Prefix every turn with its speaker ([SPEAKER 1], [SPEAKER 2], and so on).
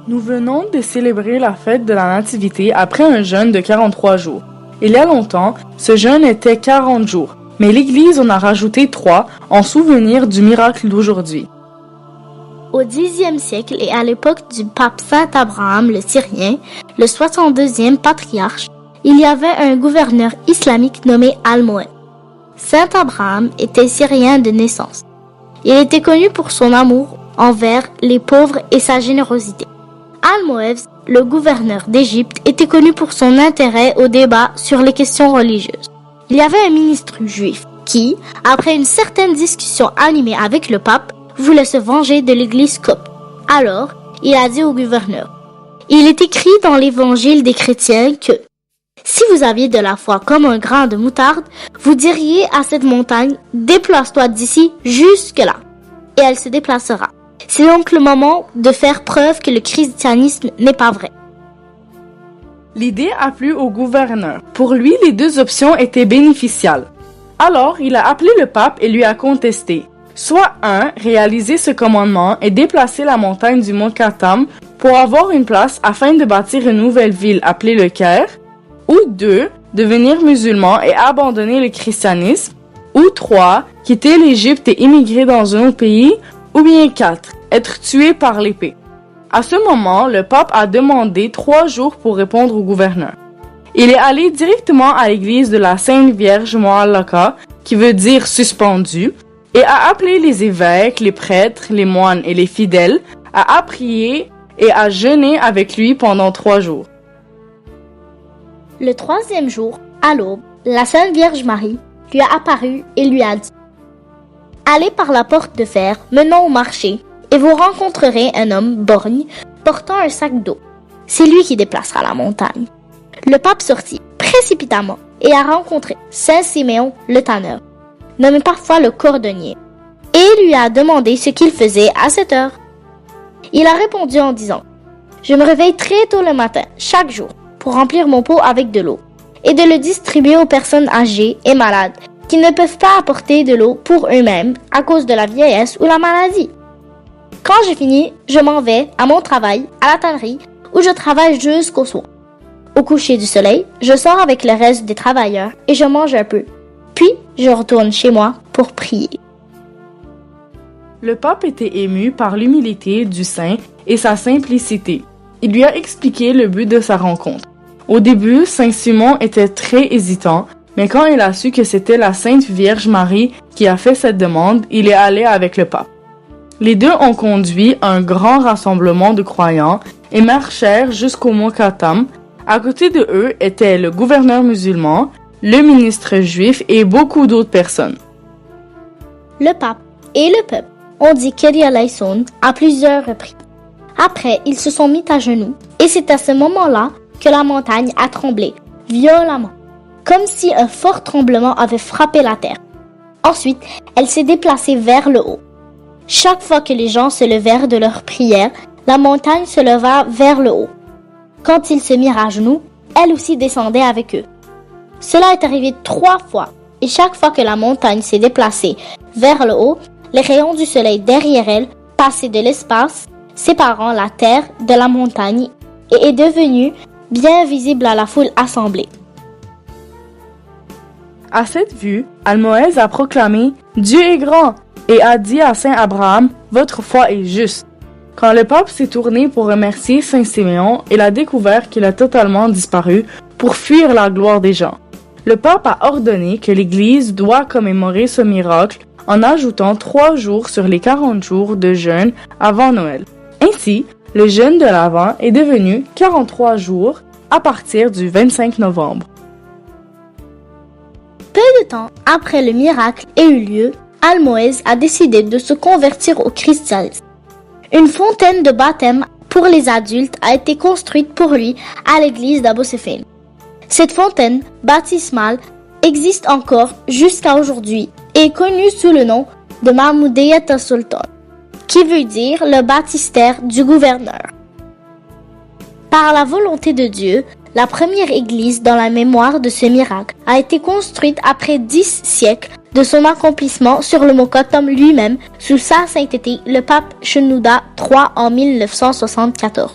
[SPEAKER 1] Nous venons de célébrer la fête de la Nativité après un jeûne de 43 jours. Il y a longtemps, ce jeûne était 40 jours, mais l'Église en a rajouté 3 en souvenir du miracle d'aujourd'hui.
[SPEAKER 2] Au Xe siècle et à l'époque du pape Saint Abraham le Syrien, le 62e patriarche, il y avait un gouverneur islamique nommé Almoez. Saint Abraham était syrien de naissance. Il était connu pour son amour envers les pauvres et sa générosité. Almoez, le gouverneur d'Égypte, était connu pour son intérêt au débat sur les questions religieuses. Il y avait un ministre juif qui, après une certaine discussion animée avec le pape, voulait se venger de l'église copte. Alors, il a dit au gouverneur, « Il est écrit dans l'évangile des chrétiens que si vous aviez de la foi comme un grain de moutarde, vous diriez à cette montagne, déplace-toi d'ici jusque-là, et elle se déplacera. C'est donc le moment de faire preuve que le christianisme n'est pas vrai. »
[SPEAKER 1] L'idée a plu au gouverneur. Pour lui, les 2 options étaient bénéficiales. Alors, il a appelé le pape et lui a contesté. Soit 1, réaliser ce commandement et déplacer la montagne du mont Katam pour avoir une place afin de bâtir une nouvelle ville appelée le Caire, ou 2, devenir musulman et abandonner le christianisme, ou 3, quitter l'Égypte et immigrer dans un autre pays, ou bien 4, être tué par l'épée. À ce moment, le pape a demandé 3 jours pour répondre au gouverneur. Il est allé directement à l'église de la Sainte Vierge Moallaka, qui veut dire suspendue, et a appelé les évêques, les prêtres, les moines et les fidèles à prier et à jeûner avec lui pendant 3 jours.
[SPEAKER 2] Le 3e jour, à l'aube, la Sainte Vierge Marie lui a apparu et lui a dit « Allez par la porte de fer menant au marché, et vous rencontrerez un homme borgne portant un sac d'eau. C'est lui qui déplacera la montagne. » Le pape sortit précipitamment et a rencontré Saint Siméon le tanneur, nommé parfois le cordonnier, et lui a demandé ce qu'il faisait à cette heure. Il a répondu en disant « Je me réveille très tôt le matin, chaque jour, pour remplir mon pot avec de l'eau, et de le distribuer aux personnes âgées et malades qui ne peuvent pas apporter de l'eau pour eux-mêmes à cause de la vieillesse ou la maladie. Quand j'ai fini, je m'en vais à mon travail, à la tannerie, où je travaille jusqu'au soir. Au coucher du soleil, je sors avec le reste des travailleurs et je mange un peu. Puis, je retourne chez moi pour prier. »
[SPEAKER 1] Le pape était ému par l'humilité du saint et sa simplicité. Il lui a expliqué le but de sa rencontre. Au début, Saint Simon était très hésitant, mais quand il a su que c'était la Sainte Vierge Marie qui a fait cette demande, il est allé avec le pape. Les 2 ont conduit un grand rassemblement de croyants et marchèrent jusqu'au mont Katam. À côté de eux étaient le gouverneur musulman, le ministre juif et beaucoup d'autres personnes.
[SPEAKER 2] Le pape et le peuple ont dit Kyrie eleison à plusieurs reprises. Après, ils se sont mis à genoux et c'est à ce moment-là que la montagne a tremblé violemment, comme si un fort tremblement avait frappé la terre. Ensuite, elle s'est déplacée vers le haut. Chaque fois que les gens se levèrent de leur prière, la montagne se leva vers le haut. Quand ils se mirent à genoux, elle aussi descendait avec eux. Cela est arrivé 3 fois, et chaque fois que la montagne s'est déplacée vers le haut, les rayons du soleil derrière elle passaient de l'espace, séparant la terre de la montagne, et est devenue bien visible à la foule assemblée.
[SPEAKER 1] À cette vue, Almoez a proclamé « Dieu est grand » et a dit à Saint Abraham « Votre foi est juste ». Quand le pape s'est tourné pour remercier Saint Siméon, il a découvert qu'il a totalement disparu pour fuir la gloire des gens. Le pape a ordonné que l'Église doit commémorer ce miracle en ajoutant 3 jours sur les 40 jours de jeûne avant Noël. Ainsi, le jeûne de l'Avent est devenu 43 jours à partir du 25 novembre.
[SPEAKER 2] Peu de temps après le miracle ait eu lieu, Almoez a décidé de se convertir au christianisme. Une fontaine de baptême pour les adultes a été construite pour lui à l'église d'Abou-Sefine. Cette fontaine baptismale existe encore jusqu'à aujourd'hui et est connue sous le nom de Mahmoudiyat al-Sultan, qui veut dire le baptistère du gouverneur. Par la volonté de Dieu, la première église dans la mémoire de ce miracle a été construite après 10 siècles de son accomplissement sur le mont Katam lui-même sous sa sainteté, le pape Shenouda III en 1974.